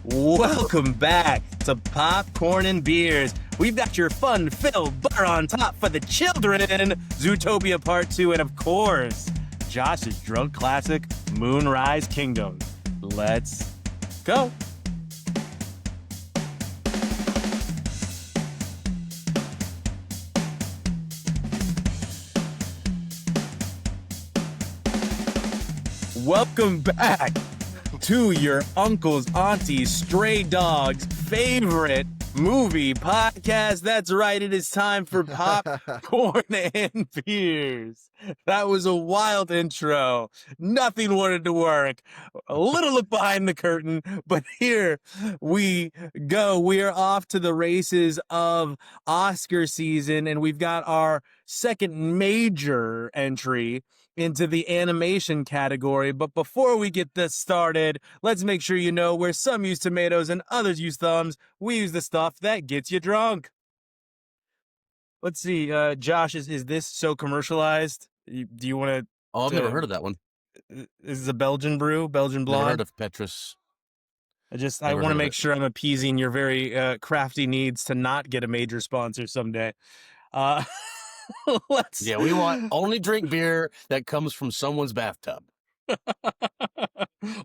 Welcome back to Popcorn and Beers. We've got your fun-filled butter on top for the children, Zootopia Part 2, and of course, Josh's drunk classic, Moonrise Kingdom. Let's go. Welcome back to your uncle's, aunties, stray dogs' favorite movie podcast. That's right, it is time for Popcorn and Beers. That was a wild intro. Nothing wanted to work. A little look behind the curtain, but here we go. We are off to the races of Oscar season, and we've got our second major entry into the animation category. But before we get this started, let's make sure you know where some use tomatoes and others use thumbs. We use the stuff that gets you drunk. Let's see, Josh, is this so commercialized? Do you want to? Oh, I've never heard of that one. Is a Belgian brew, Belgian blonde? Never heard of Petrus. I want to make sure I'm appeasing your very crafty needs to not get a major sponsor someday. Yeah, we want only drink beer that comes from someone's bathtub.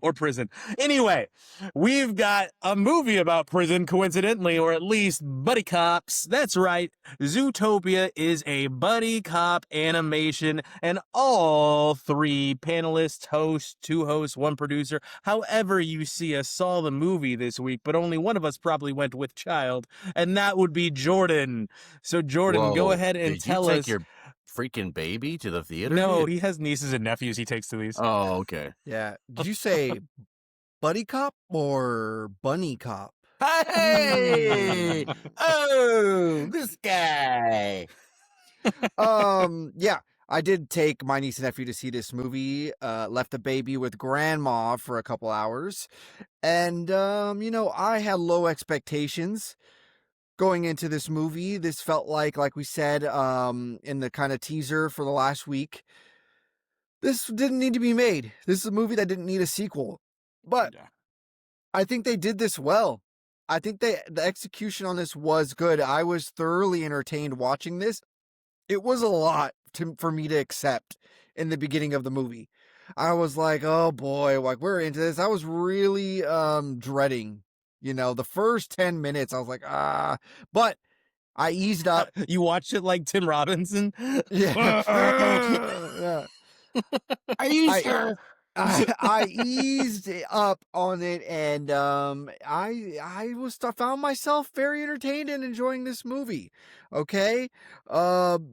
Or prison. Anyway, we've got a movie about prison, coincidentally, or at least buddy cops. That's right. Zootopia is a buddy cop animation, and all three panelists, hosts, two hosts, one producer, however you see us, saw the movie this week, but only one of us probably went with child, and that would be Jordan. So, Jordan, go ahead and tell us. Your freaking baby to the theater? No, he has nieces and nephews he takes to these. Oh, okay. Yeah. Did you say buddy cop or bunny cop? Hey! Oh, this guy. Yeah, I did take my niece and nephew to see this movie, left the baby with grandma for a couple hours. And, I had low expectations going into this movie. This felt like we said in the kind of teaser for the last week, this didn't need to be made. This is a movie that didn't need a sequel. But yeah. I think they did this well. I think the execution on this was good. I was thoroughly entertained watching this. It was a lot for me to accept in the beginning of the movie. I was like, oh boy, like we're into this. I was really dreading. The first 10 minutes, I was like, but I eased up. You watched it like Tim Robinson? Yeah. Yeah. Are you sure? I eased up on it, and I found myself very entertained and enjoying this movie. Okay, come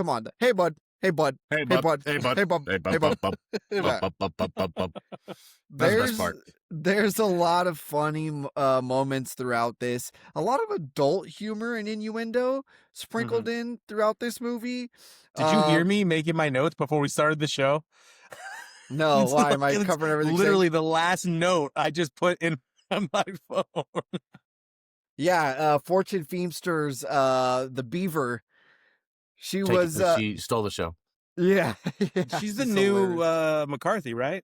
on, hey bud. Hey bud. Hey bud. Hey bud. Hey bud. Hey bud. Hey bud. That's the best part. There's a lot of funny moments throughout this. A lot of adult humor and innuendo sprinkled in throughout this movie. Did you hear me making my notes before we started the show? No, why am I covering everything? Literally the last note I just put in my phone. Yeah, Fortune Feimster's the Beaver. She stole the show. Yeah. She's the new McCarthy, right?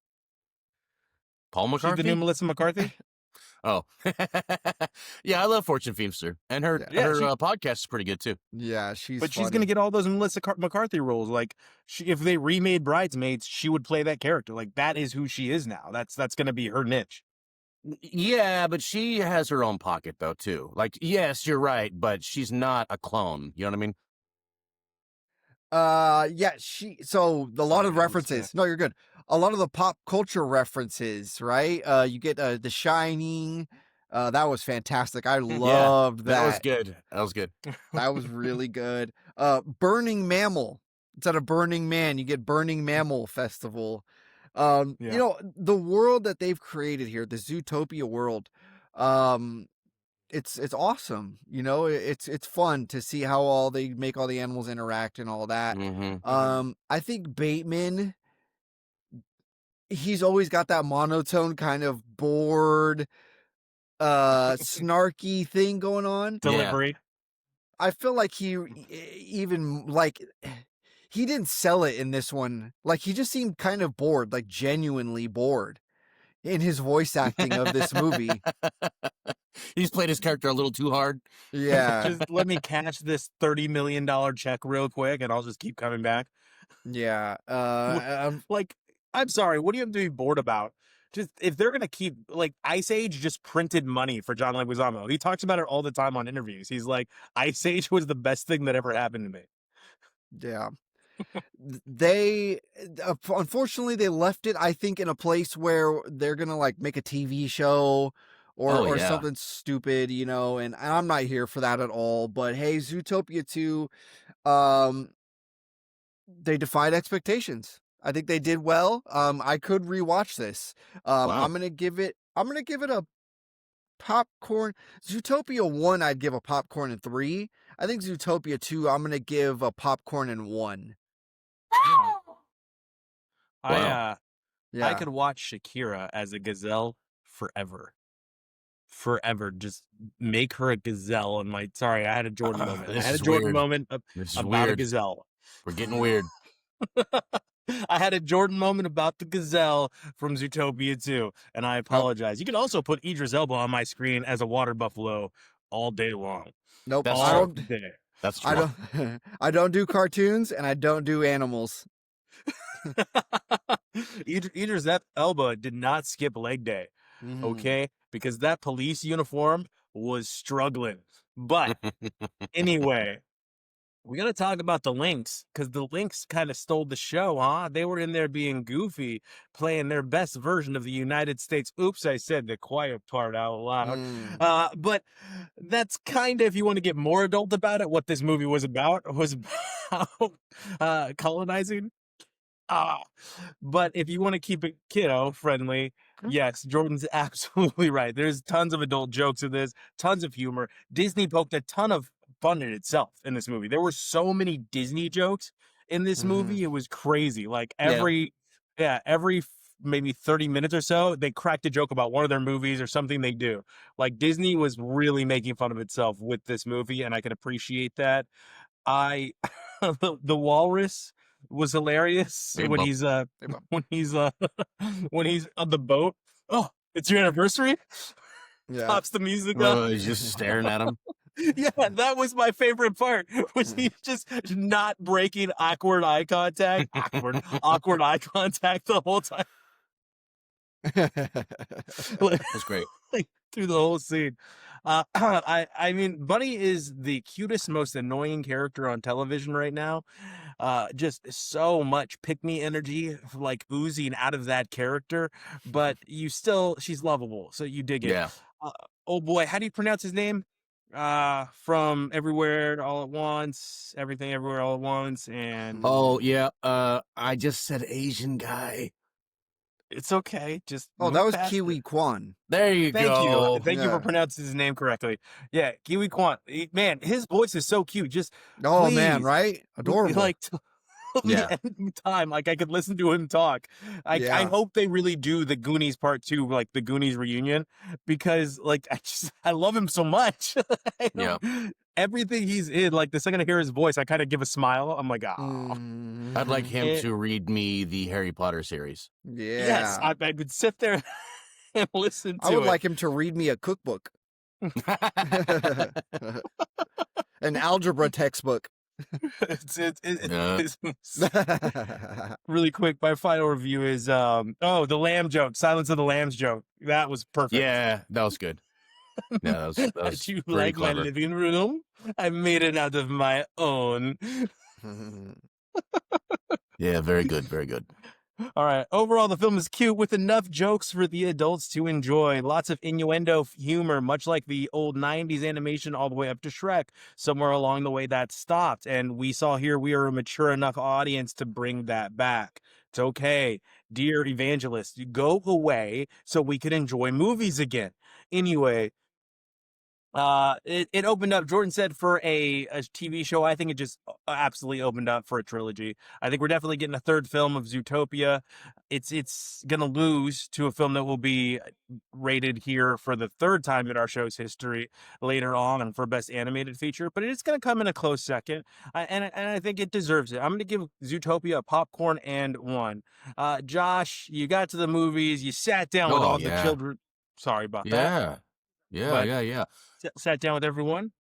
Paul McCarthy? She's the new Melissa McCarthy? Oh. Yeah, I love Fortune Feimster. And her podcast is pretty good, too. Yeah, she's going to get all those Melissa McCarthy roles. Like, if they remade Bridesmaids, she would play that character. Like, that is who she is now. That's going to be her niche. Yeah, but she has her own pocket, though, too. Like, yes, you're right, but she's not a clone. You know what I mean? Yeah, a lot of references. No, you're good. A lot of the pop culture references, right? You get The Shining. That was fantastic. I loved that. That was good. That was really good. Burning Mammal. Instead of Burning Man, you get Burning Mammal Festival. The world that they've created here, the Zootopia world, it's awesome. It's fun to see how they make all the animals interact and all that. I think Bateman, he's always got that monotone kind of bored, snarky thing going on. Delivery. Yeah. I feel like he didn't sell it in this one. Like, he just seemed kind of bored, like genuinely bored. in his voice acting of this movie. He's played his character a little too hard. Yeah. Just let me cash this $30 million check real quick, and I'll just keep coming back. Yeah. Like, I'm sorry, what do you have to be bored about? Just if they're gonna keep like Ice Age just printed money for John Leguizamo. He talks about it all the time on interviews. He's like, Ice Age was the best thing that ever happened to me. Yeah. They unfortunately they left it, I think, in a place where they're gonna like make a TV show or yeah. something stupid, you know, and I'm not here for that at all. But hey, Zootopia 2, they defied expectations. I think they did well. I could rewatch this. Wow. I'm gonna give it a popcorn. Zootopia 1, I'd give a popcorn and 3. I think Zootopia 2, I'm gonna give a popcorn and 1. I Yeah. could watch Shakira as a gazelle forever. Forever. Just make her a gazelle. And like, sorry, I had a Jordan moment. I This had a is Jordan weird. moment This is about a weird. gazelle. We're getting weird. I had a Jordan moment about the gazelle from Zootopia 2, and I apologize. You can also put Idris Elba on my screen as a water buffalo all day long. Nope. That's I true. don't. Day. That's true. I don't. I don't do cartoons, and I don't do animals. Idris Elba did not skip leg day, Mhm. okay? Because that police uniform was struggling. But anyway, we got to talk about the Lynx, because the Lynx kind of stole the show, huh? They were in there being goofy, playing their best version of the United States. Oops, I said the quiet part out loud. But that's kind of, if you want to get more adult about it, what this movie was about colonizing. But if you want to keep it kiddo friendly, yes, Jordan's absolutely right. There's tons of adult jokes in this, tons of humor. Disney poked a ton of fun at itself in this movie. There were so many Disney jokes in this movie. It was crazy. Like every maybe 30 minutes or so, they cracked a joke about one of their movies or something they do. Like Disney was really making fun of itself with this movie, and I can appreciate that. The walrus was hilarious Big when bump. he's when he's on the boat. Oh, it's your anniversary. Yeah. Pops the music up. He's just staring at him. Yeah, that was my favorite part. Was he just not breaking awkward eye contact? Awkward eye contact the whole time. That's great. Like, through the whole scene. I mean, Bunny is the cutest, most annoying character on television right now. Just so much pick-me energy, like oozing out of that character. But she's lovable, so you dig it. Yeah. Oh boy, how do you pronounce his name? From Everywhere All at Once, Everything Everywhere All at Once, and Oh yeah. I just said Asian guy. it's okay. Just Oh, move that was past Kiwi it. Kwan. There you Thank go. you. Thank you Yeah. for pronouncing his name correctly. Yeah, Kiwi Kwan. Man, his voice is so cute. Just Oh man, please, right? Adorable. like Yeah. the time, like I could listen to him talk. I Yeah. hope they really do the Goonies Part 2, like the Goonies reunion, because like I love him so much. Yeah. Everything he's in, like the second I hear his voice, I kind of give a smile. I'm like, ah. I'd like him It- to read me the Harry Potter series. Yeah. Yes, I would sit there and listen to I would it. like him to read me a cookbook, an algebra textbook. It's really quick. My final review is the lamb joke, Silence of the Lambs joke. That was perfect. Yeah, that was good. Yeah, that was Do you very like clever. my living room? I made it out of my own. Yeah, very good, very good. All right. Overall, the film is cute with enough jokes for the adults to enjoy. Lots of innuendo humor, much like the old 90s animation all the way up to Shrek. Somewhere along the way that stopped. And we saw here we are a mature enough audience to bring that back. It's okay. Dear evangelist, go away so we can enjoy movies again. Anyway, It opened up. Jordan said for a TV show. I think it just absolutely opened up for a trilogy. I think we're definitely getting a third film of Zootopia. It's gonna lose to a film that will be rated here for the third time in our show's history later on and for best animated feature. But it's gonna come in a close second, and I think it deserves it. I'm gonna give Zootopia a popcorn and one. Josh, you got to the movies. You sat down with Oh all the yeah, children. Sorry about that, yeah, but yeah. sat down with everyone.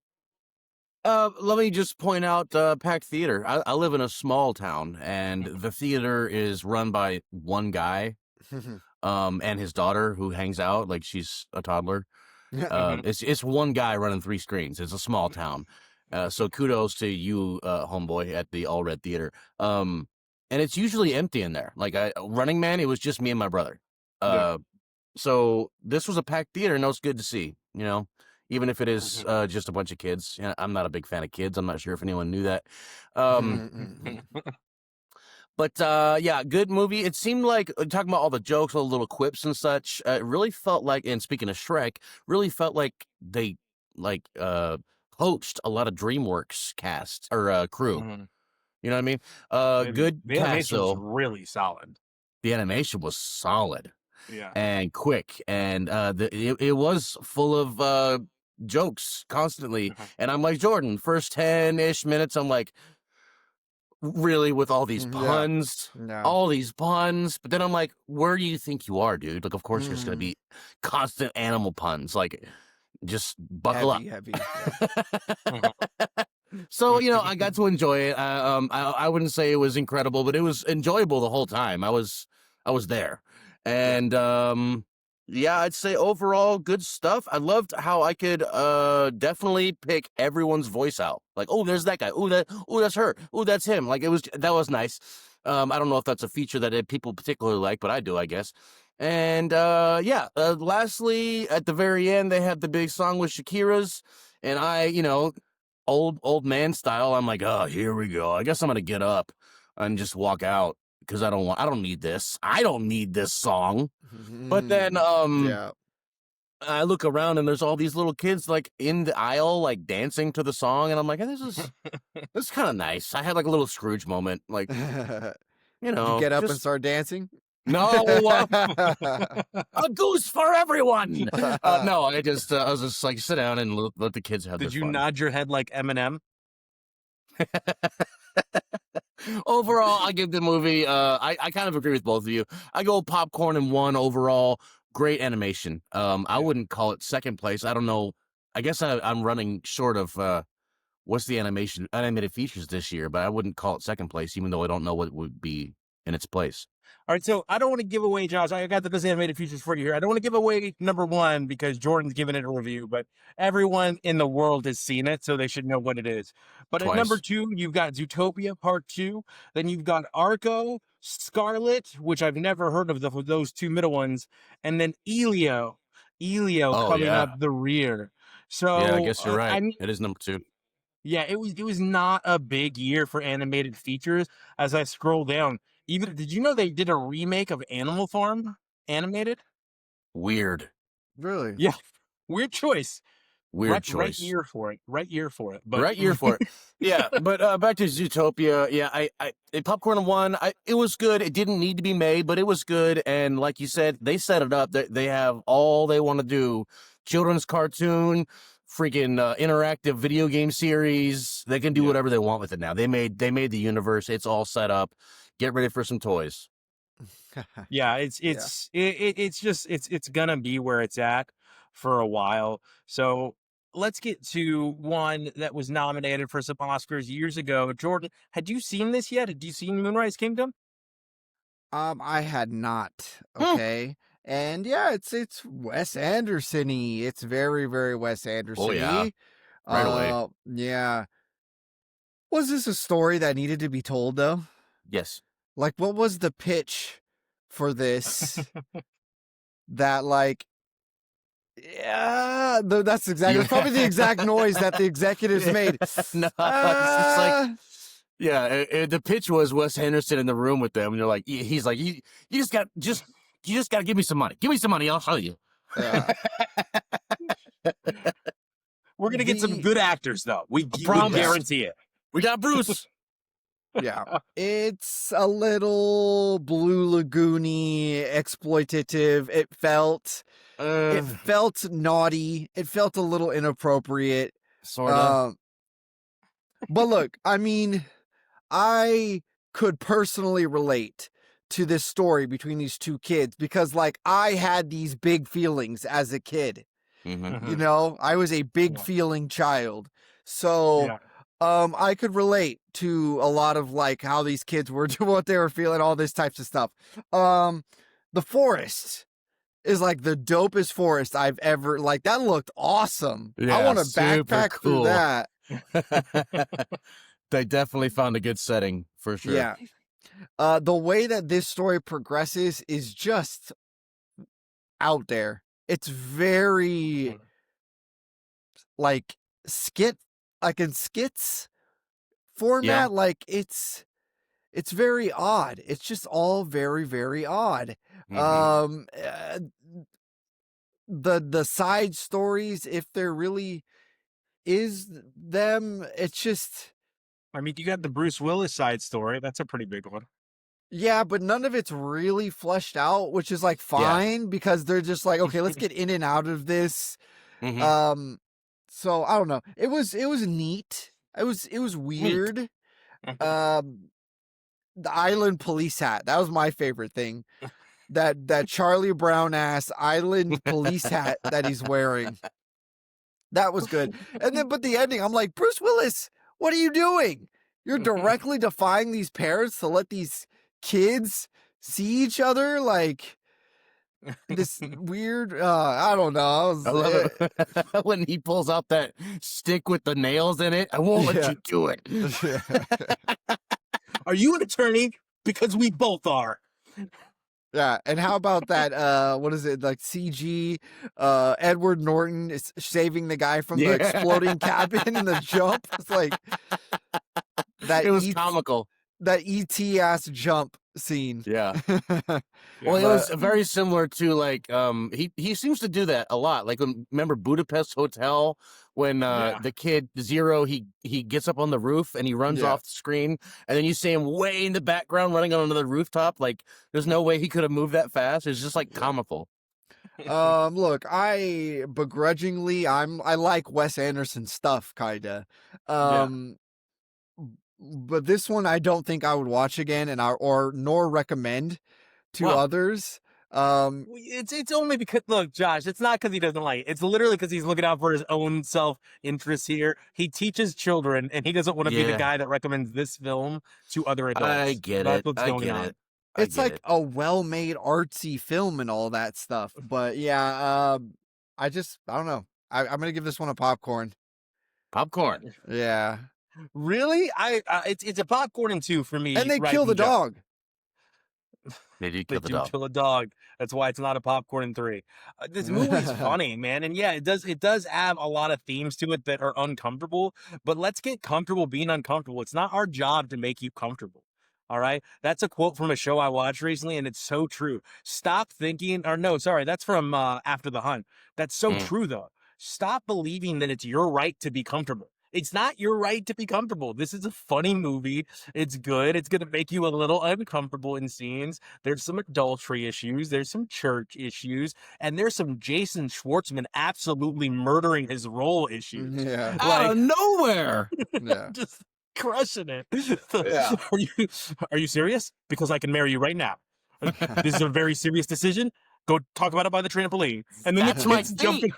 Let me just point out Pack Theater. I live in a small town, and the theater is run by one guy, and his daughter who hangs out like she's a toddler. It's one guy running 3 screens. It's a small town, so kudos to you, homeboy, at the All Red Theater. And it's usually empty in there. Like Running Man, it was just me and my brother. Yeah. So this was a packed theater, and it was good to see. Even if it is just a bunch of kids. I'm not a big fan of kids. I'm not sure if anyone knew that. But yeah, good movie. It seemed like, talking about all the jokes, all the little quips and such, it really felt like, and speaking of Shrek, really felt like they poached a lot of DreamWorks cast or crew. Mhm. You know what I mean? Good The cast, animation was though. really solid. The animation was solid Yeah. and quick, and it was full of jokes constantly. And I'm like, Jordan, first 10-ish minutes, I'm like, really, with all these puns, all these puns. But then I'm like, where do you think you are, dude? Like, of course there's gonna be constant animal puns. Like, just buckle up. Heavy. So, I got to enjoy it. I wouldn't say it was incredible, but it was enjoyable the whole time. I was there. And yeah, I'd say overall good stuff. I loved how I could definitely pick everyone's voice out. Like, oh, there's that guy. Oh, that's her. Oh, that's him. Like, that was nice. I don't know if that's a feature that people particularly like, but I do, I guess. And yeah, lastly, at the very end, they had the big song with Shakira's, and I, old man style, I'm like, oh, here we go. I guess I'm gonna get up and just walk out because I don't need this. I don't need this song. But then I look around and there's all these little kids like in the aisle, like dancing to the song, and I'm like, this is kind of nice. I had like a little Scrooge moment, like, Did you get up and start dancing? No, a goose for everyone. No, I was just like, sit down and let the kids have their Did you fun. nod your head like Eminem? Overall, I give the movie, I kind of agree with both of you. I go popcorn and one overall. Great animation. I wouldn't call it second place. I don't know. I guess I'm running short of what's the animated features this year, but I wouldn't call it second place, even though I don't know what would be in its place. All right, so I don't want to give away, Josh. I got the best animated features for you here. I don't want to give away number one because Jordan's giving it a review, but everyone in the world has seen it, so they should know what it is. But at number 2, you've got Zootopia Part 2. Then you've got Arco, Scarlet, which I've never heard of those 2 middle ones, and then Elio coming up the rear. So yeah, I guess you're right. I mean, it is number 2. Yeah, it was not a big year for animated features. As I scroll down, did you know they did a remake of Animal Farm animated? Weird. Really? Yeah, weird choice. Weird choice. Right year for it. But... Right year for it. Yeah, but back to Zootopia. Yeah, I popcorn one. It was good. It didn't need to be made, but it was good. And like you said, they set it up. They have all they want to do: children's cartoon, freaking interactive video game series. They can do whatever they want with it now. They made the universe. It's all set up. Get ready for some toys. Yeah, it's gonna be where it's at for a while. So let's get to one that was nominated for some Oscars years ago. Jordan, had you seen this yet? Had you seen Moonrise Kingdom? I had not. Okay. And yeah, it's Wes Anderson-y. It's very, very Wes Anderson-y. Oh, yeah. Right away. Yeah. Was this a story that needed to be told, though? Yes. Like, what was the pitch for this? That, like, yeah, that's probably the exact noise that the executives made. No, it's just like, yeah, the pitch was Wes Anderson in the room with them, and you're like, he's like, you just got to give me some money. Give me some money, I'll show you. Yeah. gonna get some good actors, though. We promise. guarantee it. We got Bruce. Yeah, it's a little Blue Lagoon-y, exploitative. It felt naughty. It felt a little inappropriate. Sort of. But look, I mean, I could personally relate to this story between these two kids because, like, I had these big feelings as a kid. Mm-hmm. You know, I was a big feeling child. So, I could relate to a lot of like how these kids were, what they were feeling, all this types of stuff. The forest is like the dopest forest I've ever, like, that looked awesome. Yeah, I want to super backpack cool. through that. They definitely found a good setting for sure. Yeah. The way that this story progresses is just out there. It's very like in skits format. Yeah. Like it's very odd. It's just all very, very odd. Mhm. The side stories, if there really is them, it's just, I mean, you got the Bruce Willis side story. That's a pretty big one. yeah, but none of it's really fleshed out, which is like fine because they're just like, okay, let's get in and out of this. Mhm. So I don't know. It was neat. It was weird. The island police hat. That was my favorite thing. That Charlie Brown ass island police hat that he's wearing. That was good. And then, but the ending, I'm like, Bruce Willis, what are you doing? You're directly defying these parents to let these kids see each other, like this weird. I don't know. I love it when he pulls out that stick with the nails in it. I won't let you do it. Are you an attorney? Because we both are. Yeah, and how about that? What is it, like CG? Edward Norton is saving the guy from the exploding cabin in the jump. It's like that. It was comical. That ET ass jump scene. Yeah. Well, it was very similar to like he seems to do that a lot. Like remember Budapest Hotel when the kid Zero he gets up on the roof and he runs off the screen and then you see him way in the background running on another rooftop. Like there's no way he could have moved that fast. It's just like comical. Look, I begrudgingly I like Wes Anderson stuff kinda. But this one I don't think I would watch again and nor recommend to others. It's only because, look, Josh, it's not because he doesn't like it. It's literally because he's looking out for his own self-interest here. He teaches children, and he doesn't want to be the guy that recommends this film to other adults. I get That's it. what's going on. It's like a well-made artsy film and all that stuff. But yeah, I don't know. I'm gonna give this one a popcorn. Popcorn. Yeah. Really? It's a popcorn and 2 for me. And they kill the dog. They do They do kill a dog. That's why it's not a popcorn and 3. This movie's funny, man, and yeah, it does have a lot of themes to it that are uncomfortable. But let's get comfortable being uncomfortable. It's not our job to make you comfortable. All right, that's a quote from a show I watched recently, and it's so true. Stop thinking, or no, sorry, that's from After the Hunt. That's so true, though. Stop believing that it's your right to be comfortable. It's not your right to be comfortable. This is a funny movie. It's good. It's going to make you a little uncomfortable in scenes. There's some adultery issues. There's some church issues. And there's some Jason Schwartzman absolutely murdering his role issues. Yeah. Out of nowhere. Yeah. Just crushing it. Yeah. Are you serious? Because I can marry you right now. This is a very serious decision. Go talk about it by the trampoline. And then That's my it's jumping.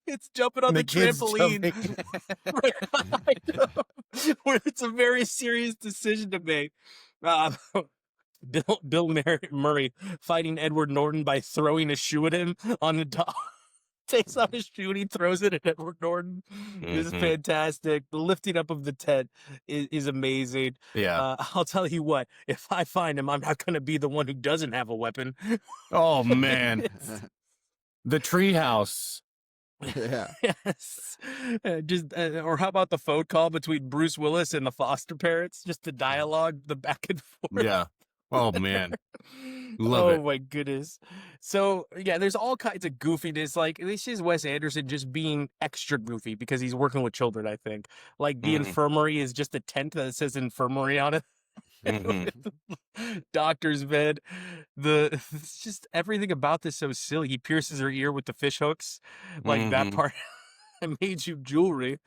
It's jumping on the trampoline right behind him, where it's a very serious decision to make. Bill Murray fighting Edward Norton by throwing a shoe at him on the dog. Takes off his shoe and he throws it at Edward Norton. This is fantastic. The lifting up of the tent is amazing. Yeah. I'll tell you what, if I find him, I'm not going to be the one who doesn't have a weapon. Oh, man. The treehouse. Yeah. Yes. Or how about the phone call between Bruce Willis and the foster parents? Just the dialogue, the back and forth. Yeah. Oh man, love Oh it. my goodness. So yeah, there's all kinds of goofiness. Like this is Wes Anderson just being extra goofy because he's working with children, I think. Like the Hmm. infirmary is just a tent that says infirmary on it. Hmm. Doctor's bed. It's just everything about this so silly. He pierces her ear with the fish hooks. Like that Hmm. part. I made you jewelry.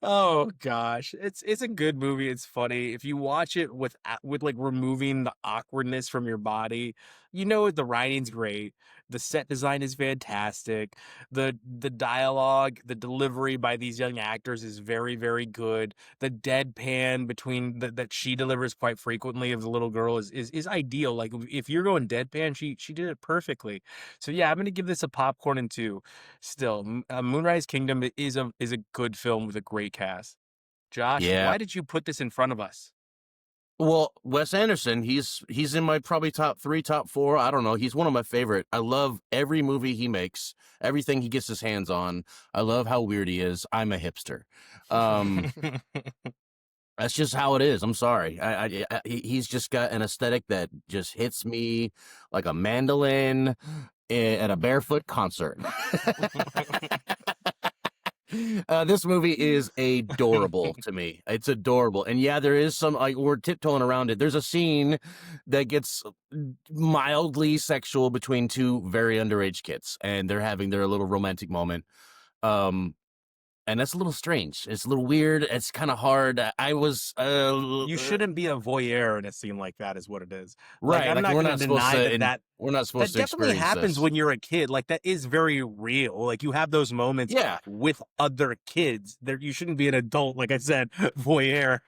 Oh gosh, it's a good movie. It's funny. If you watch it with like removing the awkwardness from your body, you know the writing's great. The set design is fantastic. The dialogue, the delivery by these young actors is very, very good. The deadpan that she delivers quite frequently of the little girl is ideal. Like if you're going deadpan, she did it perfectly. So yeah, I'm gonna give this a popcorn and two. Still, Moonrise Kingdom is a good film with a great cast. Josh, Yeah. why did you put this in front of us? Well, Wes Anderson, he's in my probably top 3, top 4. I don't know. He's one of my favorite. I love every movie he makes, everything he gets his hands on. I love how weird he is. I'm a hipster. Um, that's just how it is. I'm sorry. He's just got an aesthetic that just hits me like a mandolin at a barefoot concert. This movie is adorable to me. It's adorable. And yeah, there is some, like, we're tiptoeing around it. There's a scene that gets mildly sexual between two very underage kids, and they're having their little romantic moment. Um, and that's a little strange. It's a little weird. It's kind of hard. I was, You shouldn't be a voyeur in a scene like that, is what it is. Like right. I'm Like not we're going not to supposed deny to, that and we're not supposed that to definitely experience happens this. when you're a kid. Like that is very real. Like you have those moments Yeah. with other kids. There, you shouldn't be an adult. Like I said, voyeur.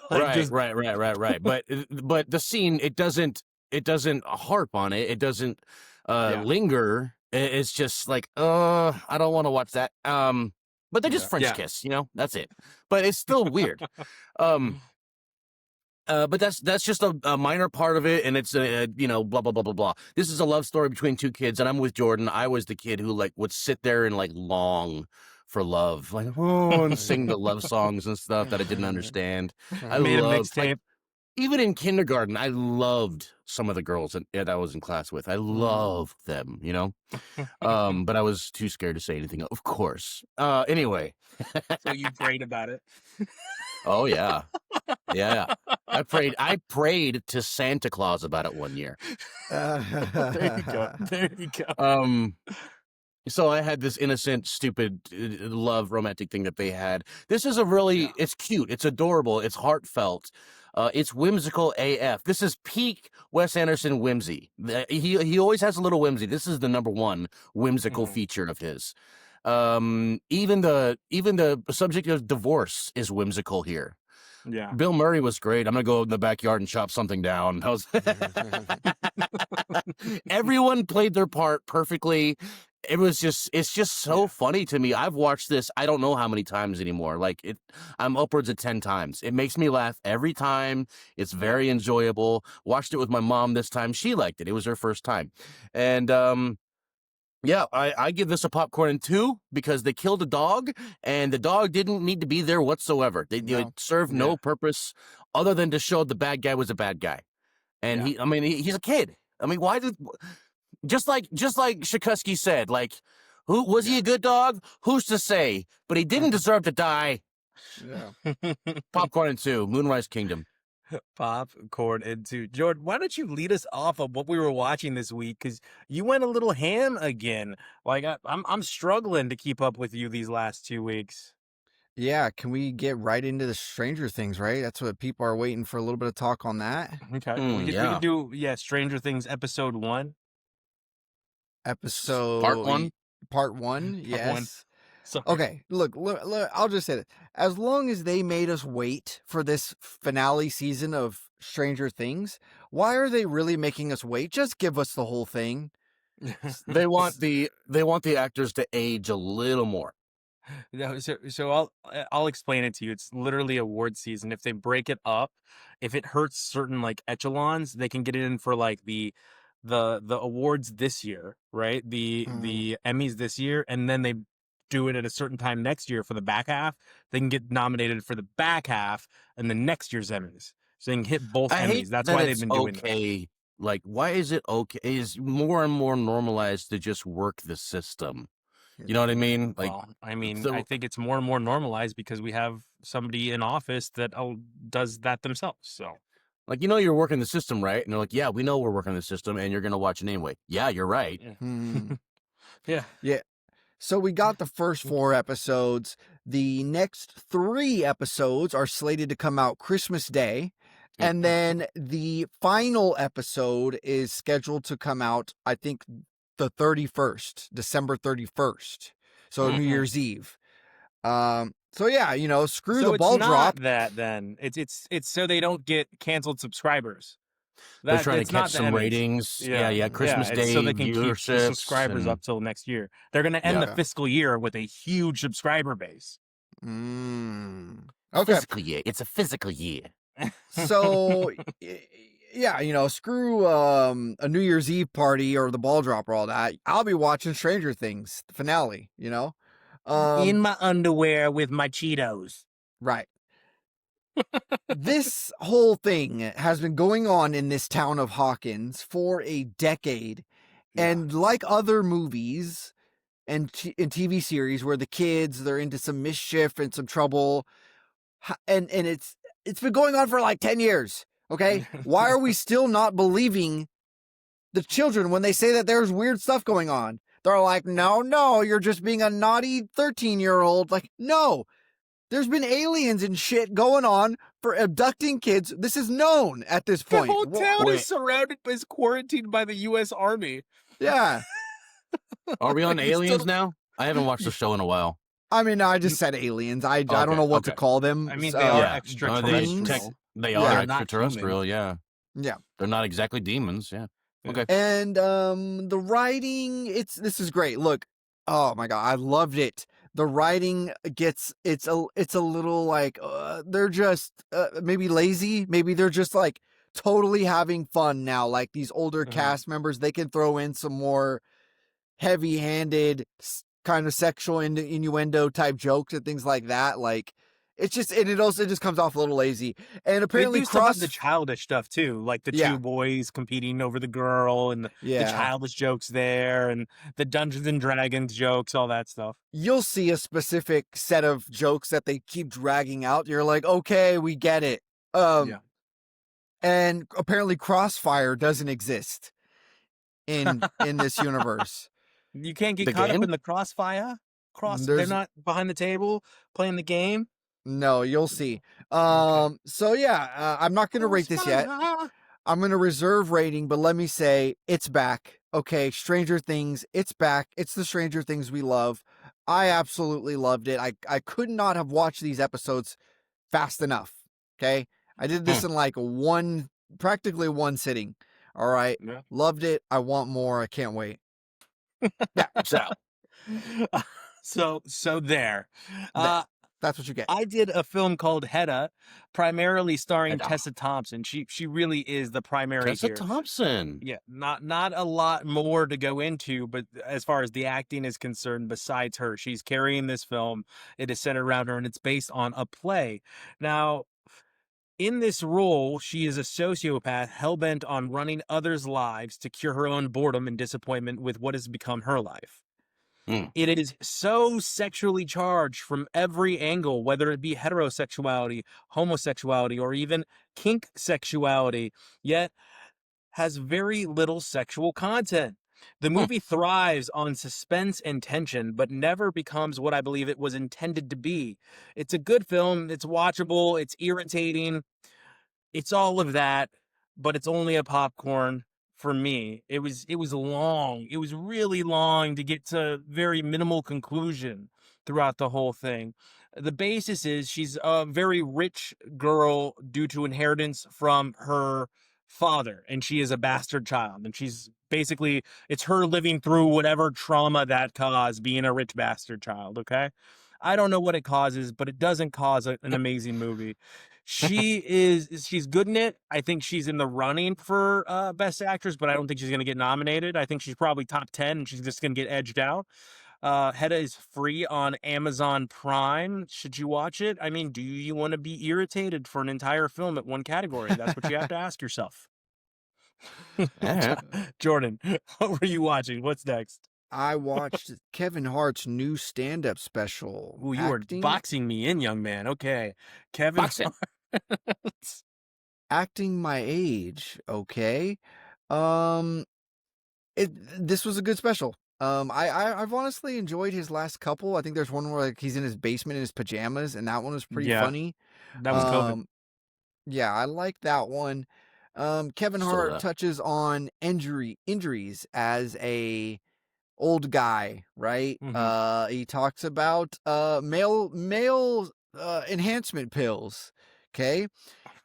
Like Right, just right. But the scene, it doesn't harp on it. It doesn't yeah, linger. It's just like, I don't want to watch that. But they just Yeah. French yeah. kiss, That's it. But it's still weird. Um, but that's just a minor part of it, and it's blah blah blah blah blah. This is a love story between two kids, and I'm with Jordan. I was the kid who like would sit there and like long for love, like and sing the love songs and stuff that I didn't understand. I Made a loved like mixtape. even in kindergarten, I loved some of the girls that I was in class with. I loved them. But I was too scared to say anything, of course. Anyway. So you prayed about it. Oh yeah. Yeah. I prayed to Santa Claus about it one year. There you go. There you go. So I had this innocent, stupid love romantic thing that they had. This is Yeah. it's cute. It's adorable. It's heartfelt. It's whimsical AF. This is peak Wes Anderson whimsy. He always has a little whimsy. This is the number one whimsical Mhm. feature of his. Even the subject of divorce is whimsical here. Yeah. Bill Murray was great. I'm gonna go in the backyard and chop something down. Everyone played their part perfectly. It's just so funny to me. I've watched this, I don't know how many times anymore. I'm upwards of 10 times. It makes me laugh every time. It's very enjoyable. Watched it with my mom this time. She liked it. It was her first time. And, yeah, I give this a popcorn and 2 because they killed a dog, and the dog didn't need to be there whatsoever. It No. served Yeah. no purpose other than to show the bad guy was a bad guy. And Yeah. he's a kid. I mean, why did just like Shakusky said, like, who was he a good dog? Who's to say? But he didn't deserve to die. Yeah. Popcorn and 2, Moonrise Kingdom. Popcorn into Jordan. Why don't you lead us off of what we were watching this week? Because you went a little ham again. Like I'm struggling to keep up with you these last 2 weeks. Yeah, can we get right into the Stranger Things, right? That's what people are waiting for, a little bit of talk on that. Okay, we Yeah. could do Stranger Things episode 1. Part 1. Part 1, Part 1. yes. Sorry. Okay, look, I'll just say it. As long as they made us wait for this finale season of Stranger Things, why are they really making us wait? Just give us the whole thing. They want the actors to age a little more. No, so I'll explain it to you. It's literally award season. If they break it up, if it hurts certain like echelons, they can get it in for like the awards this year, right? The Emmys this year, and then they do it at a certain time next year for the back half. They can get nominated for the back half and the next year's Emmys. saying hit both I hate Emmys. That's that why they've it's been doing it. okay. Like, why is it okay? Is more and more normalized to just work the system. You know what I mean? Like, Well, I mean, so- I think it's more and more normalized because we have somebody in office that does that themselves. So, like, you're working the system, right? And they're like, yeah, we know we're working the system, and you're gonna watch it anyway. Yeah, you're right. Hmm. yeah. So we got the first 4 episodes. The next 3 episodes are slated to come out Christmas Day. And then the final episode is scheduled to come out, I think, the 31st, December 31st. So New Year's Eve. So yeah, screw So the ball it's not drop. that then. It's so they don't get canceled subscribers. They're trying to it's not catch the some Emmys. ratings. Yeah, Christmas it's Day so they can keep the viewerships subscribers and- up till next year. They're going to end Yeah. the fiscal year with a huge subscriber base. Okay. Physical year. It's a physical year. So yeah, screw a New Year's Eve party or the ball drop or all that. I'll be watching Stranger Things, the finale, In my underwear with my Cheetos. Right. This whole thing has been going on in this town of Hawkins for a decade. And like other movies and TV series where the kids, they're into some mischief and some trouble, and it's been going on for like 10 years. Okay. Why are we still not believing the children when they say that there's weird stuff going on? They're like, no, you're just being a naughty 13-year-old. Like, no, there's been aliens and shit going on for abducting kids. This is known at this point. The whole town Wait. is surrounded, is quarantined by the U.S. Army. Yeah. Are we on It's aliens still- now? I haven't watched the show in a while. I mean, I just said aliens. I don't know what to okay. call them. I mean, they are Yeah. extraterrestrial. They Yeah. are They're not extraterrestrial, yeah. Yeah. They're not exactly demons, yeah. Okay. And the writing, this is great. Look, oh my god, I loved it. The writing gets it's a little like they're just maybe lazy. Maybe they're just like totally having fun now. Like these older cast members, they can throw in some more heavy-handed kind of sexual innuendo type jokes and things like that. Like it's just, and it just comes off a little lazy. And apparently, they do still have the childish stuff too, like the two boys competing over the girl, and the childish jokes there, and the Dungeons and Dragons jokes, all that stuff. You'll see a specific set of jokes that they keep dragging out. You're like, okay, we get it. And apparently, Crossfire doesn't exist in this universe. You can't get The caught game? up in the crossfire. They're not behind the table playing the game. No, you'll see. So yeah, I'm not gonna rate this yet. I'm gonna reserve rating, but let me say it's back. Okay, Stranger Things, it's back. It's the Stranger Things we love. I absolutely loved it. I could not have watched these episodes fast enough. Okay, I did this in like practically one sitting. All right, loved it. I want more. I can't wait. Yeah, So there. That's what you get. I did a film called Hedda, primarily starring Hedda. Tessa Thompson. She really is the primary Tessa here. Thompson. Yeah, not a lot more to go into, but as far as the acting is concerned, besides her, she's carrying this film. It is centered around her, and it's based on a play. Now, in this role, she is a sociopath hell-bent on running others' lives to cure her own boredom and disappointment with what has become her life. It is so sexually charged from every angle, whether it be heterosexuality, homosexuality, or even kink sexuality, yet has very little sexual content. The movie thrives on suspense and tension, but never becomes what I believe it was intended to be. It's a good film. It's watchable. It's irritating. It's all of that, but it's only a popcorn. For me, it was long. It was really long to get to very minimal conclusion throughout the whole thing. The basis is she's a very rich girl due to inheritance from her father, and she is a bastard child. And she's basically, it's her living through whatever trauma that caused being a rich bastard child, okay? I don't know what it causes, but it doesn't cause an amazing movie. She's good in it. I think she's in the running for Best Actress, but I don't think she's going to get nominated. I think she's probably top 10 and she's just going to get edged out. Hedda is free on Amazon Prime. Should you watch it? I mean, do you want to be irritated for an entire film at one category? That's what you have to ask yourself. Eh. Jordan, what were you watching? What's next? I watched Kevin Hart's new stand-up special. Ooh, you are boxing me in, young man. Okay. Kevin Boxing. Hart. Acting My Age. Okay. This was a good special. I've honestly enjoyed his last couple. I think there's one where like he's in his basement in his pajamas, and that one was pretty Yeah. funny. That was COVID. Yeah, I like that one. Kevin Still Hart that. touches on injuries as a old guy, right? He talks about male enhancement pills. Okay.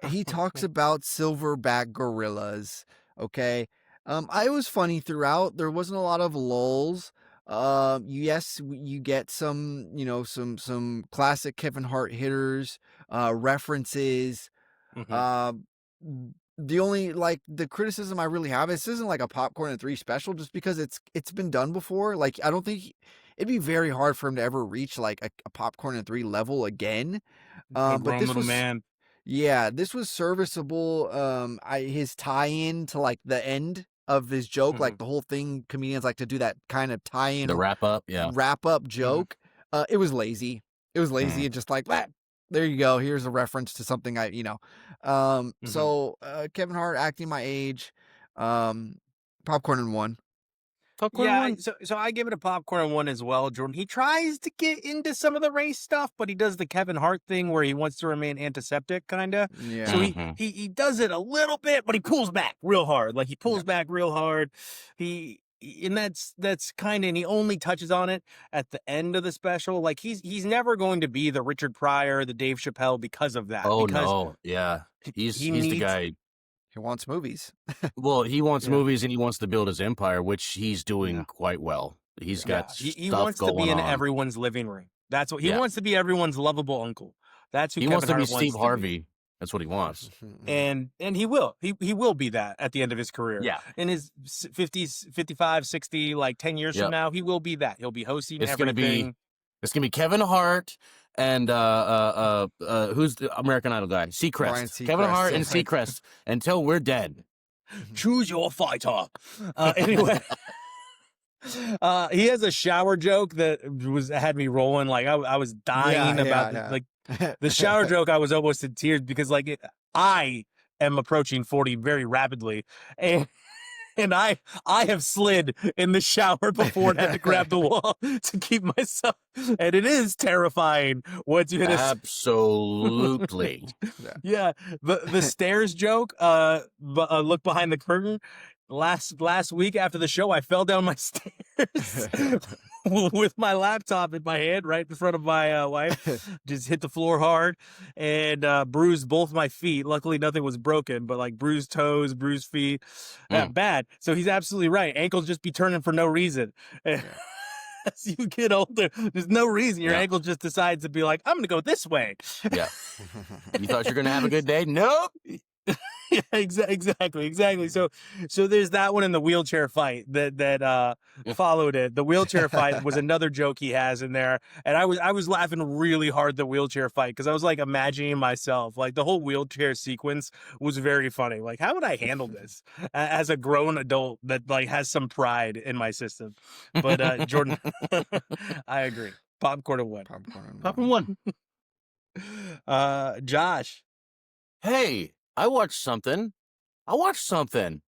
He talks about silverback gorillas. Okay. I was funny throughout. There wasn't a lot of lulls. Yes, you get some, some classic Kevin Hart hitters, references. Mhm. The only the criticism I really have is this isn't like a Popcorn and 3 special just because it's been done before. Like I don't think it'd be very hard for him to ever reach like a Popcorn and 3 level again. A But grown this little was man. yeah, this was serviceable. His tie-in to like the end of his joke, like Mhm. the whole thing, comedians like to do that kind of tie-in The wrap up. Yeah. wrap-up joke. It was lazy. It was lazy and just like, there you go. Here's a reference to something Mhm. So Kevin Hart acting my age, popcorn and one. Popcorn Yeah, one. so I give it a popcorn one as well, Jordan. He tries to get into some of the race stuff, but he does the Kevin Hart thing where he wants to remain antiseptic, kind of. So Yeah. he does it a little bit, but he pulls back real hard. Like he pulls back real hard. And that's kind of, and he only touches on it at the end of the special. Like he's never going to be the Richard Pryor, the Dave Chappelle because of that. Oh because no. Yeah. He's the needs- guy. He wants movies. Well, he wants Yeah. movies and he wants to build his empire, which he's doing quite well. He's got he stuff wants to going be in on. everyone's living room. That's what he Yeah. wants to be. Everyone's lovable uncle. That's who He Kevin wants to be Hart Steve to Harvey. That's what he wants. and he will. He will be that at the end of his career. Yeah. In his 50s, 55, 60, like 10 years Yep. from now, he will be that. He'll be hosting It's gonna everything. It's gonna be Kevin Hart and who's the American Idol guy? Ryan Seacrest. Kevin Seacrest, Hart and yeah. Seacrest until we're dead. Choose your fighter. Anyway. He has a shower joke that had me rolling. Like I was dying about like the shower joke. I was almost in tears because like I am approaching 40 very rapidly, and I have slid in the shower before and had to grab the wall to keep myself. And it is terrifying once you hit Absolutely. yeah, the stairs joke. Look behind the curtain. Last week after the show, I fell down my stairs with my laptop in my hand right in front of my wife. Just hit the floor hard and bruised both my feet. Luckily, nothing was broken, but like bruised toes, bruised feet. Bad. So he's absolutely right. Ankles just be turning for no reason. As you get older, there's no reason. Your ankle just decides to be like, I'm going to go this way. Yeah. You thought you were gonna have a good day? Nope. Yeah, exactly. So there's that one in the wheelchair fight that followed it. The wheelchair fight was another joke he has in there, and I was laughing really hard the wheelchair fight because I was like imagining myself like the whole wheelchair sequence was very funny. Like how would I handle this as a grown adult that like has some pride in my system? But Jordan, I agree. Popcorn and one. Popcorn one. Josh. Hey, I watched something.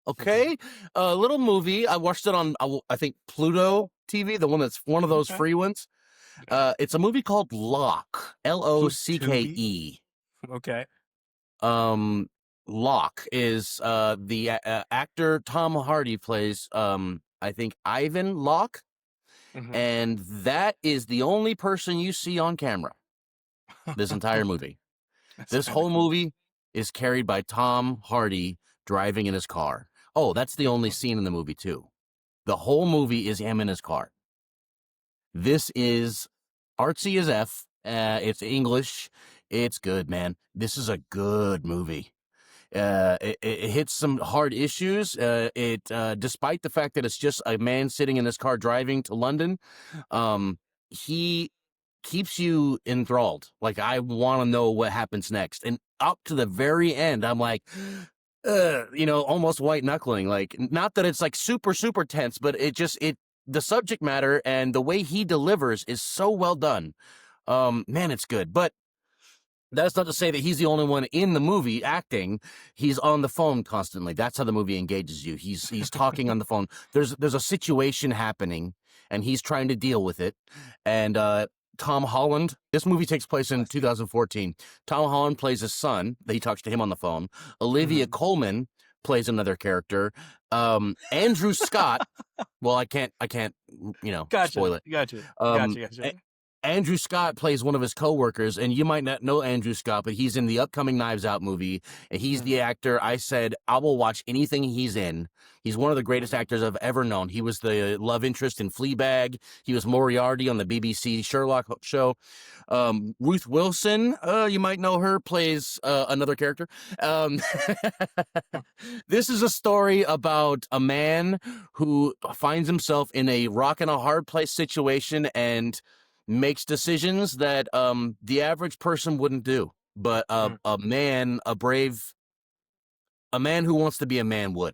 Okay, a little movie. I watched it on I think Pluto TV, the one that's one of those free ones. It's a movie called Locke. Locke. Okay. Locke is the actor Tom Hardy plays I think Ivan Locke, and that is the only person you see on camera this entire movie. This whole movie is carried by Tom Hardy driving in his car. Oh, that's the only scene in the movie too. The whole movie is him in his car. This is artsy as F. It's English. It's good, man. This is a good movie. It hits some hard issues. Despite the fact that it's just a man sitting in his car driving to London, he keeps you enthralled. Like, I want to know what happens next, and up to the very end, I'm like, almost white knuckling. Like, not that it's like super super tense, but the subject matter and the way he delivers is so well done. Man, it's good. But that's not to say that he's the only one in the movie acting. He's on the phone constantly. That's how the movie engages you. He's talking on the phone. There's a situation happening, and he's trying to deal with it. And Tom Holland. This movie takes place in 2014. Tom Holland plays his son. He talks to him on the phone. Olivia Colman plays another character. Andrew Scott. Well, I can't. Gotcha. Spoil it. Gotcha. Andrew Scott plays one of his coworkers, and you might not know Andrew Scott, but he's in the upcoming Knives Out movie, and he's the actor. I said I will watch anything he's in. He's one of the greatest actors I've ever known. He was the love interest in Fleabag. He was Moriarty on the BBC Sherlock show. Ruth Wilson, you might know her, plays another character. This is a story about a man who finds himself in a rock and a hard place situation and makes decisions that the average person wouldn't do, but a man who wants to be a man would.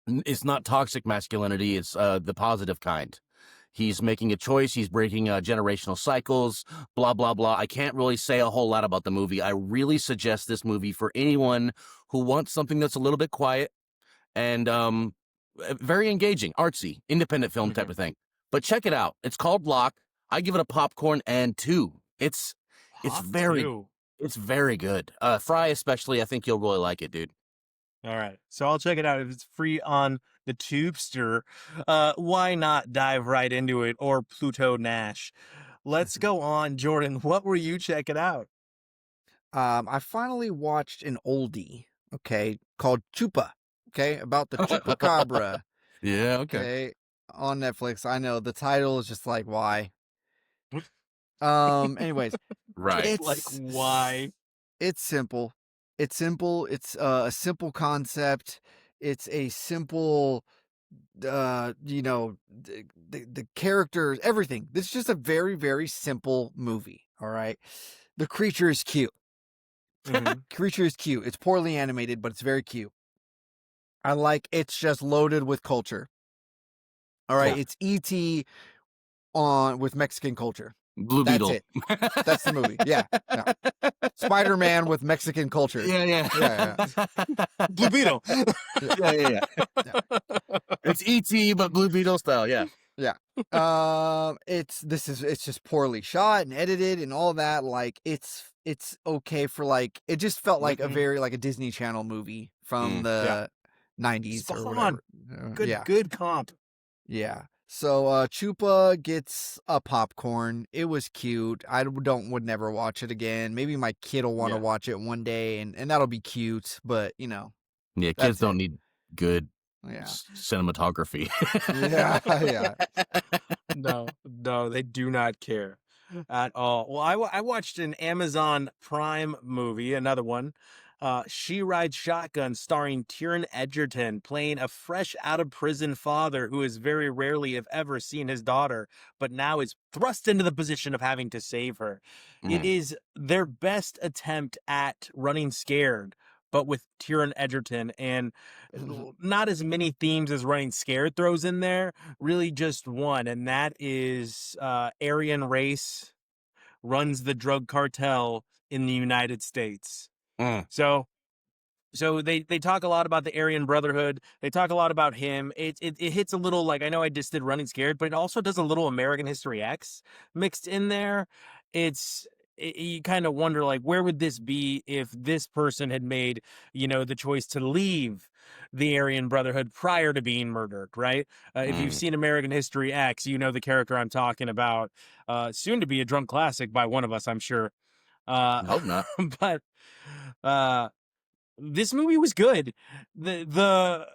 It's not toxic masculinity, it's the positive kind. He's making a choice, he's breaking generational cycles, blah blah blah. I can't really say a whole lot about the movie. I really suggest this movie for anyone who wants something that's a little bit quiet and very engaging, artsy, independent film type of thing. But check it out. It's called Lock. I give it a popcorn and 2. It's very good. Frye especially, I think you'll really like it, dude. All right. So I'll check it out. If it's free on the Tubester, why not dive right into it? Or Pluto Nash. Let's go on, Jordan. What were you checking out? I finally watched an oldie, called Chupa, about the chupacabra. Yeah, okay. On Netflix. I know the title is just like, why? Anyways, right. It's like, why? It's simple. It's a simple concept. It's a simple, the characters, everything. This is just a very, very simple movie. All right. The creature is cute. Creature is cute. It's poorly animated, but it's very cute. It's just loaded with culture. All right, It's E.T. with Mexican culture. Blue Beetle. That's it. That's the movie. Yeah. Spider-Man with Mexican culture. Yeah. Blue Beetle. Yeah. It's E.T. but Blue Beetle style. Yeah. It's just poorly shot and edited and all that. Like, it's okay for it just felt like a very a Disney Channel movie from the 90s or whatever. Good comp. Yeah. So Chupa gets a popcorn. It was cute. I would never watch it again. Maybe my kid will want to watch it one day, and that'll be cute. But yeah, kids don't need good cinematography. No, they do not care at all. Well, I watched an Amazon Prime movie, another one. She Rides Shotgun, starring Taron Egerton, playing a fresh out of prison father who has very rarely, if ever, seen his daughter, but now is thrust into the position of having to save her. It is their best attempt at running scared, but with Taron Egerton, and not as many themes as Running Scared throws in there, really just one, and that is Aryan race runs the drug cartel in the United States. So they talk a lot about the Aryan Brotherhood. They talk a lot about him. It hits a little, I know I just did Running Scared, but it also does a little American History X mixed in there. You kind of wonder, where would this be if this person had made, the choice to leave the Aryan Brotherhood prior to being murdered, right? If you've seen American History X, you know the character I'm talking about. Soon to be a drunk classic by one of us, I'm sure. Hope not. But this movie was good. The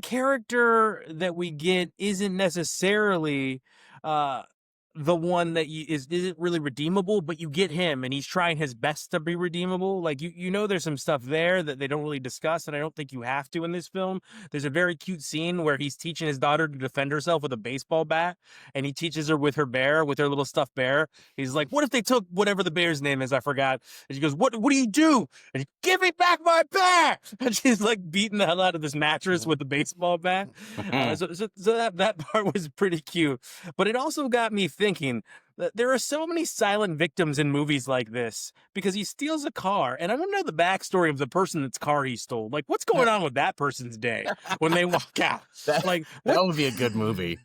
character that we get isn't necessarily the one that isn't really redeemable, but you get him and he's trying his best to be redeemable. Like you know there's some stuff there that they don't really discuss, and I don't think you have to in this film. There's a very cute scene where he's teaching his daughter to defend herself with a baseball bat, and he teaches her with her little stuffed bear. He's like, what if they took whatever the bear's name is? I forgot. And she goes, what do you do? And he, give me back my bear. And she's like beating the hell out of this mattress with the baseball bat. So that part was pretty cute. But it also got me thinking that there are so many silent victims in movies like this because he steals a car, and I don't know the backstory of the person that's car he stole. Like, what's going on with that person's day when they walk out? That would be a good movie.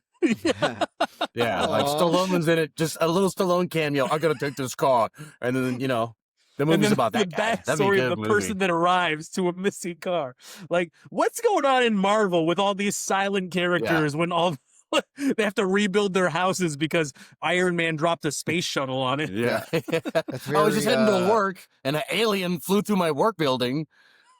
Yeah, like Aw. Stallone's in it, just a little Stallone cameo. I gotta take this car, and then the movie's about that guy. That'd be a backstory good of the movie. person that arrives to a missing car. Like, what's going on in Marvel with all these silent characters when all they have to rebuild their houses because Iron Man dropped a space shuttle on it? Yeah, That's I was just very, heading to work, and an alien flew through my work building.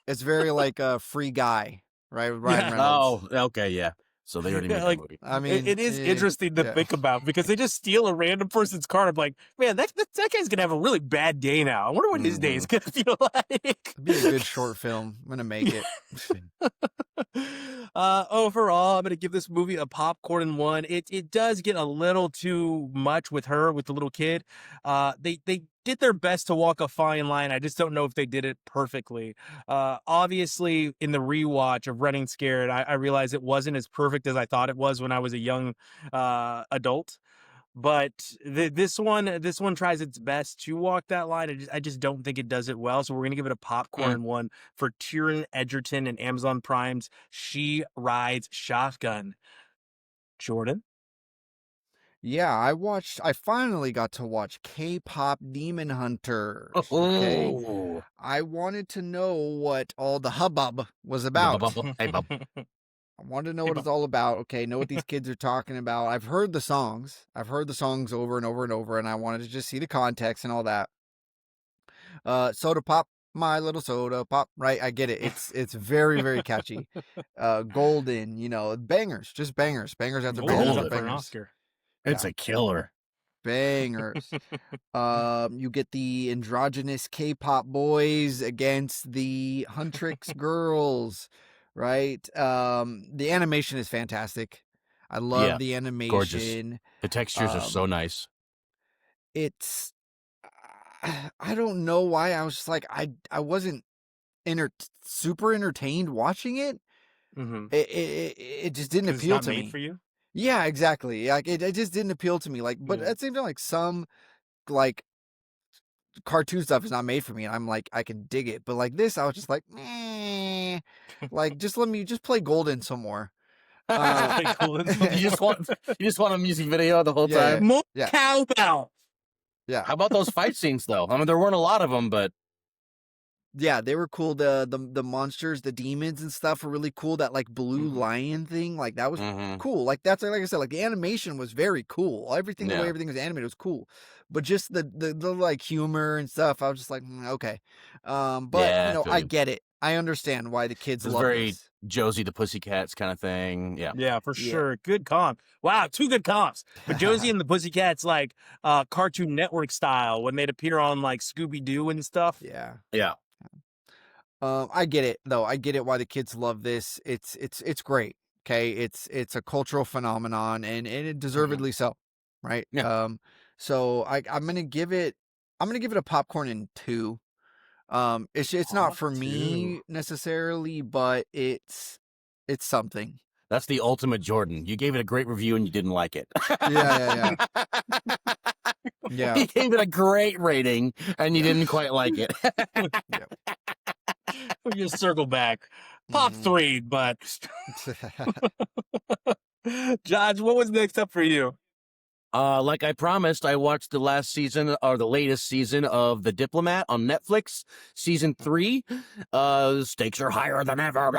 It's very like a Free Guy, right? with Ryan Yeah. Reynolds. Oh, okay, yeah. So they already made that Like, movie. I mean, it is interesting to yeah. think about because they just steal a random person's car. I'm like, man, that guy's gonna have a really bad day now. I wonder what his day is gonna feel like. It'd be a good short film. I'm gonna make it. Overall, I'm gonna give this movie a popcorn 1. It does get a little too much with the little kid. They did their best to walk a fine line. I just don't know if they did it perfectly. Obviously, in the rewatch of Running Scared, I realized it wasn't as perfect as I thought it was when I was a young adult. But this one tries its best to walk that line. I just don't think it does it well. So we're gonna give it a popcorn 1 for Taron Egerton and Amazon Prime's She Rides Shotgun. Jordan? Yeah, I finally got to watch K-pop Demon Hunters. Okay. Oh, I wanted to know what all the hubbub was about. Hey, bub. I wanted to know what it's all about. Okay, know what these kids are talking about. I've heard the songs. I've heard the songs over and over and over, and I wanted to just see the context and all that. Soda Pop, My Little Soda Pop, right? I get it. It's very, very catchy. Golden, bangers, just bangers. Bangers after Golden bangers is Golden. up after for an bangers. Oscar. It's a killer. Bangers. You get the androgynous K-pop boys against the Huntrix girls, right? The animation is fantastic. I love Yeah, the animation. gorgeous. The textures are so nice. It's I don't know why I was just like I wasn't super entertained watching it. Mm-hmm. It just didn't It's appeal not to made me. for you. Yeah, exactly. Like it just didn't appeal to me. Like, but Yeah. at the same time, like some like cartoon stuff is not made for me, and I'm like I can dig it. But like this, I was just like, like just let me just play Golden some more. Like, cool. You just want a music video the whole Yeah. time. More Yeah. cowbell. Yeah, How about those fight scenes though? I mean, there weren't a lot of them, but yeah, they were cool. The monsters, the demons and stuff were really cool. That like blue lion thing, like that was cool. Like that's like I said, like the animation was very cool. Everything, the way Yeah. everything was animated was cool. But just the like humor and stuff, I was just like, okay. But Yeah, I feel I you. get it. I understand why the kids it was love very this. Josie the Pussycats kind of thing. Yeah. Yeah, for Yeah. sure. Good comp. Wow, 2 good comps. But Josie and the Pussycats, like Cartoon Network style, when they'd appear on like Scooby Doo and stuff. Yeah. Yeah. I get it though. I get it why the kids love this. It's great. Okay. It's a cultural phenomenon and it deservedly so. Right. Yeah. So I'm gonna give it a popcorn in 2. It's not for me necessarily, but it's something. That's the ultimate Jordan. You gave it a great review and you didn't like it. Yeah. Yeah. You gave it a great rating and you didn't quite like it. We just circle back. Pop 3, but Josh, what was next up for you? Like I promised, I watched the last season or the latest season of The Diplomat on Netflix, season 3. Stakes are higher than ever.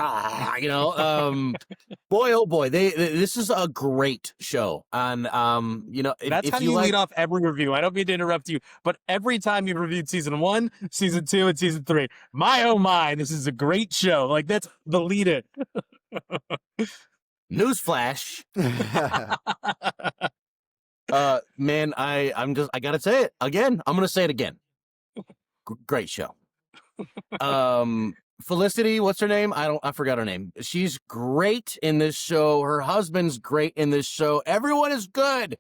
Boy, oh boy, this is a great show. And That's if how you like, lead off every review. I don't mean to interrupt you, but every time you've reviewed season 1, season 2, and season 3, my oh my, this is a great show. Like that's the lead it. Newsflash. Man, I gotta say it again. I'm gonna say it again. Great show. Felicity, what's her name? I forgot her name. She's great in this show. Her husband's great in this show. Everyone is good.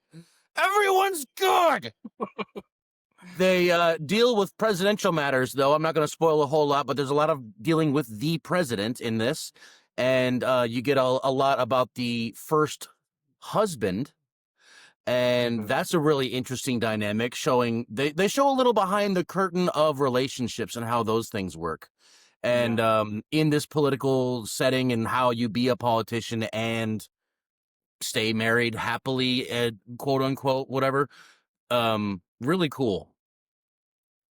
Everyone's good. They deal with presidential matters, though. I'm not going to spoil a whole lot, but there's a lot of dealing with the president in this. And you get a lot about the first husband. And that's a really interesting dynamic, showing they show a little behind the curtain of relationships and how those things work. And in this political setting and how you be a politician and stay married happily, quote unquote, whatever. Really cool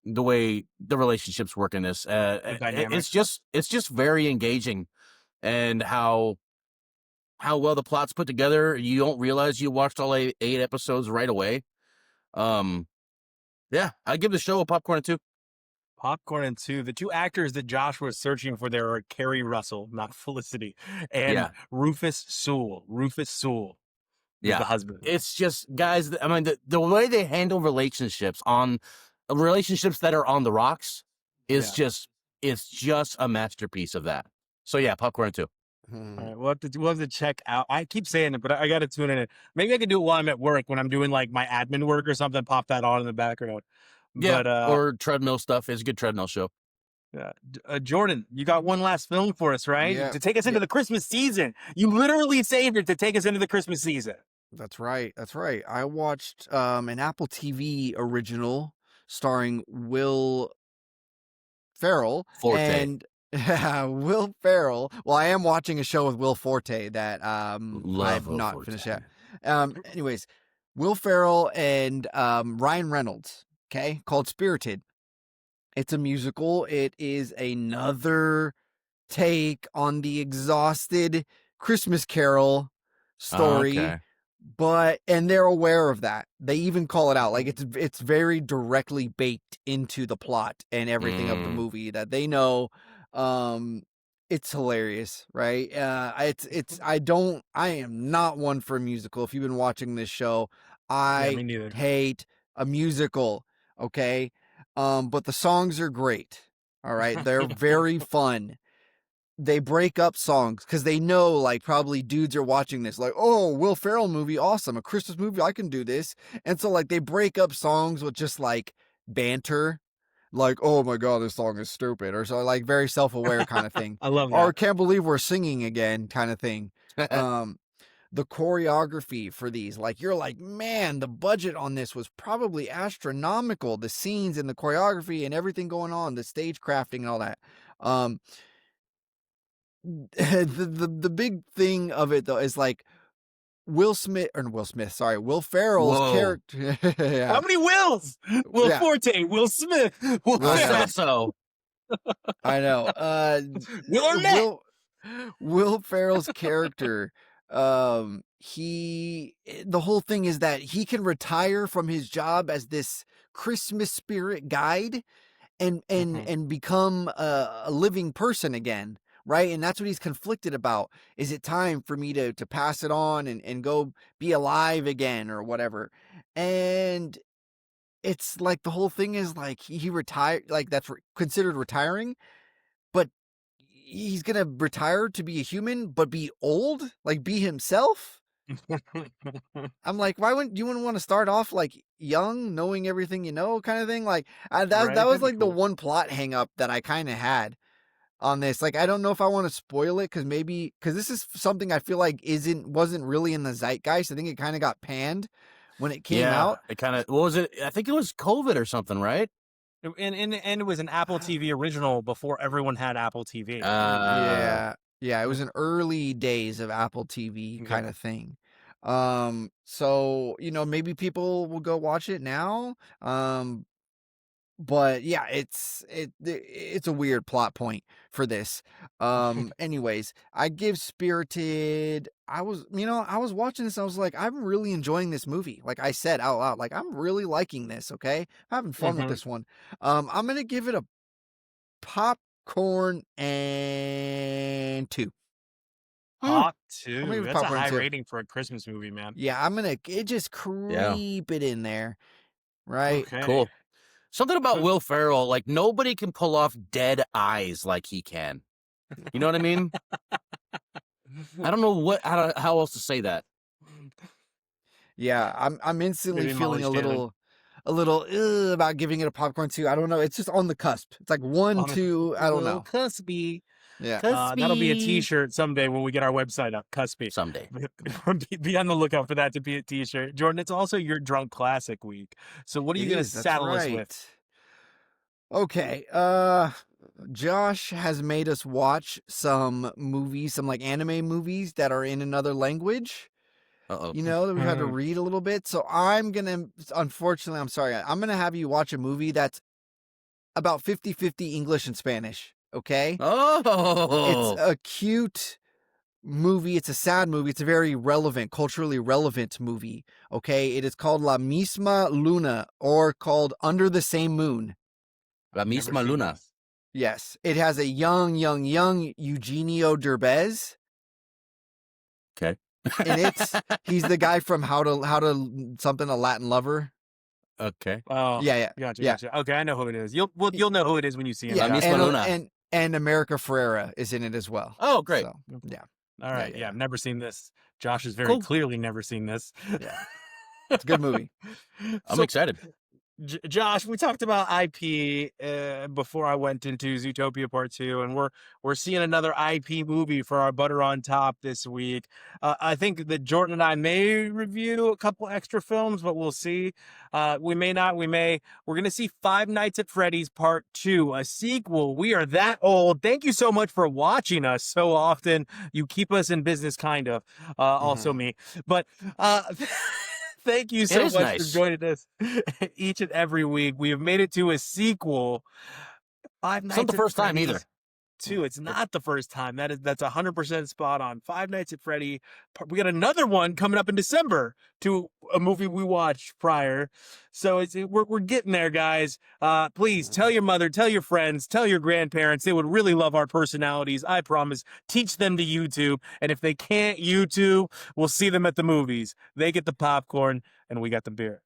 the way the relationships work in this. It's just very engaging, and how well the plot's put together. You don't realize you watched all 8 episodes right away. Yeah, I give the show a popcorn and 2. Popcorn and 2. The 2 actors that Josh was searching for there are Kerry Russell, not Felicity, and Rufus Sewell. Rufus Sewell is the husband. It's just, guys, I mean, the way they handle relationships that are on the rocks is it's just a masterpiece of that. So yeah, popcorn and 2. All right, we'll have to check out. I keep saying it, but I got to tune in. Maybe I can do it while I'm at work when I'm doing like my admin work or something. Pop that on in the background. Yeah, but, or treadmill stuff. It's a good treadmill show. Yeah, Jordan, you got one last film for us, right? Yeah. To take us into the Christmas season. You literally saved it to take us into the Christmas season. That's right. That's right. I watched an Apple TV original starring Will Ferrell Forte. and Will Ferrell. Well, I am watching a show with Will Forte that I have not finished yet. Anyways, Will Ferrell and Ryan Reynolds, okay, called Spirited. It's a musical. It is another take on the exhausted Christmas Carol story. And they're aware of that. They even call it out. Like it's very directly baked into the plot and everything of the movie that they know. It's hilarious, right? I am not one for a musical. If you've been watching this show, I hate a musical. Okay. But the songs are great. All right. They're very fun. They break up songs because they know, like, probably dudes are watching this, like, oh, Will Ferrell movie, awesome, a Christmas movie, I can do this. And so, like, they break up songs with just, like, banter, like, oh my god, this song is stupid, or so, like, very self-aware kind of thing. I love that. Or can't believe we're singing again kind of thing. The choreography for these, like, you're like, man, the budget on this was probably astronomical. The scenes and the choreography and everything going on, the stage crafting and all that. The big thing of it though is like Will Ferrell's character. Yeah. How many Wills? Will Forte, Will Smith, Will Sasso. I know. Will Arnett. Will Ferrell's character. The whole thing is that he can retire from his job as this Christmas spirit guide and become a living person again. Right. And that's what he's conflicted about. Is it time for me to pass it on and go be alive again or whatever? And it's like the whole thing is like he retired, like that's considered retiring, but he's going to retire to be a human, but be old, like be himself. I'm like, why wouldn't you want to start off like young, knowing everything you know kind of thing? Like that was like the one plot hang up that I kind of had on this. Like, I don't know if I want to spoil it because this is something I feel like wasn't really in the zeitgeist. I think it kind of got panned when it came out. It kind of, what was it? I think it was COVID or something, right? And it was an Apple TV original before everyone had Apple TV. Yeah, it was an early days of Apple TV kind of thing. So, maybe people will go watch it now. But yeah, it's a weird plot point for this. Anyways, I give Spirited. I was watching this. I was like, I'm really enjoying this movie. Like I said out loud, like I'm really liking this. Okay, I'm having fun with this one. I'm gonna give it a popcorn and 2. Hawk I'm gonna 2. give it That's a popcorn high too. rating for a Christmas movie, man. Yeah, I'm gonna just creep it in there, right? Okay. Cool. Something about Who- Will Ferrell, like nobody can pull off dead eyes like he can. You know what I mean? I don't know how else to say that. Yeah, I'm instantly Maybe feeling Molly Shannon. a little about giving it a popcorn too. I don't know. It's just on the cusp. It's like one, On a two. I don't little know. cuspy. Yeah. That'll be a T-shirt someday when we get our website up. Cuspy. Someday. Be on the lookout for that to be a T-shirt. Jordan, it's also your drunk classic week. So what are you It gonna is, that's saddle us right. with? Okay. Josh has made us watch some movies, some like anime movies that are in another language. Uh-oh. You know, that we've had to read a little bit. So unfortunately, I'm sorry. I'm going to have you watch a movie that's about 50-50 English and Spanish. Okay. Oh. It's a cute movie. It's a sad movie. It's a very relevant, culturally relevant movie. Okay. It is called La Misma Luna, or called Under the Same Moon. La Never misma seen luna. this. Yes. It has a young Eugenio Derbez. Okay. And he's the guy from How to something, a Latin Lover. Okay. Oh, Yeah. gotcha. Okay, I know who it is. You'll know who it is when you see him. Yeah, La misma luna. and America Ferrera is in it as well. Oh, great. So, yeah. All right. yeah. I've never seen this. Josh has very Cool. clearly never seen this. Yeah. It's a good movie. I'm excited. Josh, we talked about IP before I went into Zootopia Part 2, and we're seeing another IP movie for our Butter on Top this week. I think that Jordan and I may review a couple extra films, but we'll see. We may not. We may. We're going to see Five Nights at Freddy's Part 2, a sequel. We are that old. Thank you so much for watching us so often. You keep us in business, kind of. Also me. But... thank you so much for joining us each and every week. We have made it to a sequel. Five Nights It's not the first time either. Two. It's not the first time. That's 100% spot on. Five Nights at Freddy. We got another one coming up in December to a movie we watched prior. So we're getting there, guys. Please tell your mother, tell your friends, tell your grandparents. They would really love our personalities. I promise. Teach them to YouTube. And if they can't YouTube, we'll see them at the movies. They get the popcorn and we got the beer.